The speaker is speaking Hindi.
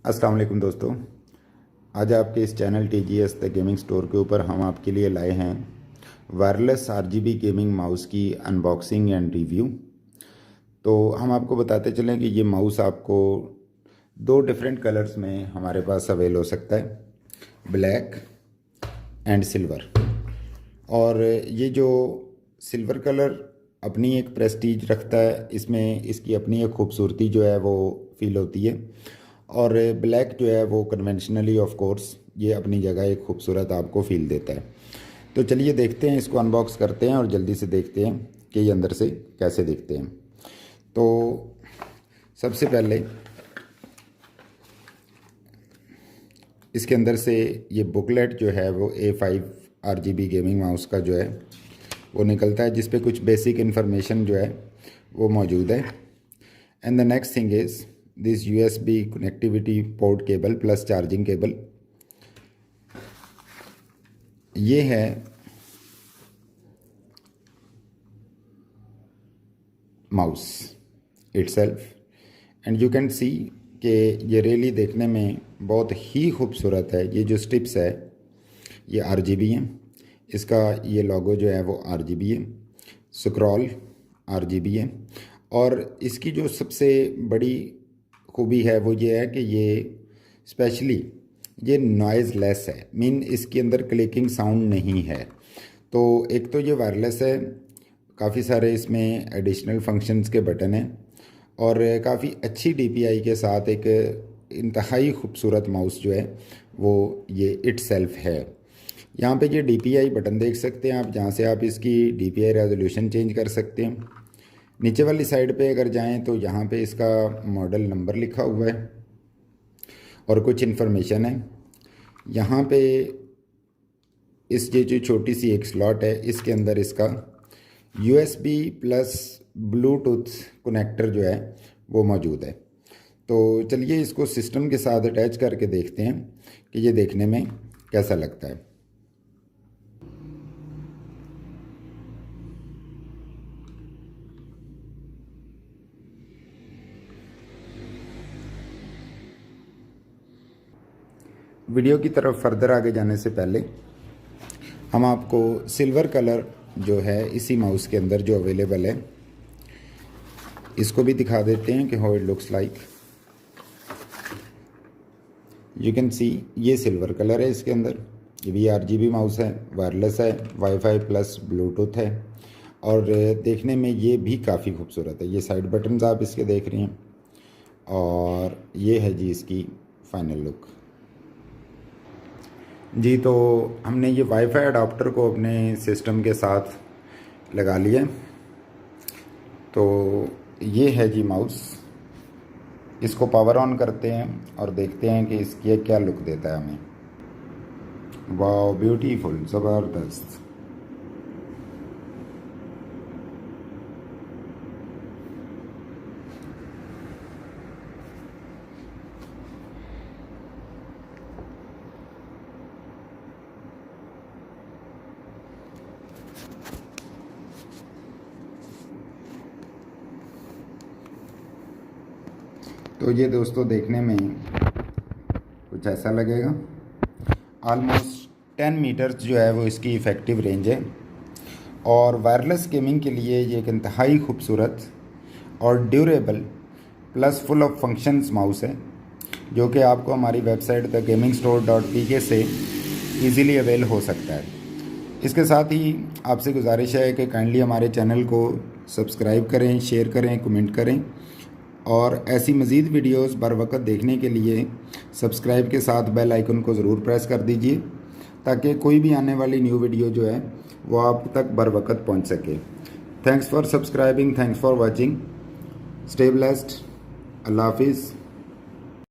अस्सलाम वालेकुम दोस्तों। आज आपके इस channel TGS the gaming store के ऊपर हम आपके लिए लाए हैं वायरलेस RGB गेमिंग माउस की अनबॉक्सिंग एंड रिव्यू। तो हम आपको बताते चलें कि ये माउस आपको दो डिफरेंट कलर्स में हमारे पास अवेल हो सकता है, ब्लैक एंड सिल्वर। और ये जो सिल्वर कलर अपनी एक प्रेस्टीज रखता है, इसमें इसकी अपनी एक खूबसूरती जो है वो फील होती है। और ब्लैक जो है वो कन्वेंशनली ऑफ कोर्स ये अपनी जगह एक खूबसूरत आपको फील देता है। तो चलिए देखते हैं, इसको अनबॉक्स करते हैं और जल्दी से देखते हैं कि ये अंदर से कैसे दिखते हैं। तो सबसे पहले इसके अंदर से ये बुकलेट जो है वो A5 RGB गेमिंग माउस का जो है वो निकलता है, जिस पे कुछ बेसिक इन्फॉर्मेशन जो है वो मौजूद है। And the next thing is this USB connectivity port cable plus charging cable. ये है mouse itself and you can see कि ये रियली देखने में बहुत ही खूबसूरत है। ये जो स्ट्रिप्स है ये RGB है, इसका ये लोगो जो है वो RGB है, स्क्रॉल RGB है। और इसकी जो सबसे बड़ी खूबी है वो ये है कि ये स्पेशली ये नॉइज़ लेस है, मीन इसके अंदर क्लिकिंग साउंड नहीं है। तो एक तो ये वायरलेस है, काफ़ी सारे इसमें एडिशनल फंक्शंस के बटन हैं और काफ़ी अच्छी DPI के साथ एक इंतहाई खूबसूरत माउस जो है वो ये इटसेल्फ है। यहाँ पे ये DPI बटन देख सकते हैं आप, जहाँ से आप इसकी DPI रेजोल्यूशन चेंज कर सकते हैं। नीचे वाली साइड पे अगर जाएं तो यहाँ पे इसका मॉडल नंबर लिखा हुआ है और कुछ इन्फॉर्मेशन है। यहाँ पे इस ये जो छोटी सी एक स्लॉट है, इसके अंदर इसका USB प्लस ब्लूटूथ कनेक्टर जो है वो मौजूद है। तो चलिए इसको सिस्टम के साथ अटैच करके देखते हैं कि ये देखने में कैसा लगता है। वीडियो की तरफ फर्दर आगे जाने से पहले हम आपको सिल्वर कलर जो है इसी माउस के अंदर जो अवेलेबल है इसको भी दिखा देते हैं कि how it looks like. You can see ये सिल्वर कलर है इसके अंदर। ये भी RGB माउस है, वायरलेस है, वाईफाई प्लस ब्लूटूथ है और देखने में ये भी काफ़ी खूबसूरत है। ये साइड बटन्स आप इसके देख रही हैं और ये है जी इसकी फाइनल लुक जी। तो हमने ये वाईफाई अडाप्टर को अपने सिस्टम के साथ लगा लिया। तो ये है जी माउस, इसको पावर ऑन करते हैं और देखते हैं कि इसकी क्या लुक देता है हमें। वाह, ब्यूटीफुल, ज़बरदस्त। तो ये दोस्तों देखने में कुछ ऐसा लगेगा। ऑलमोस्ट 10 मीटर्स जो है वो इसकी इफ़ेक्टिव रेंज है और वायरलेस गेमिंग के लिए ये एक इंतहाई खूबसूरत और durable plus full of functions mouse है, जो कि आपको हमारी वेबसाइट thegamingstore.pk से इजीली अवेल हो सकता है। इसके साथ ही आपसे गुजारिश है कि काइंडली हमारे चैनल को सब्सक्राइब करें, शेयर करें, कमेंट करें और ऐसी मज़ीद वीडियोस बर वक्त देखने के लिए सब्सक्राइब के साथ बेल आइकन को ज़रूर प्रेस कर दीजिए, ताकि कोई भी आने वाली न्यू वीडियो जो है वो आप तक बर वक्त पहुँच सके। Thanks for subscribing, thanks for watching, stay blessed, अल्लाह हाफिज़।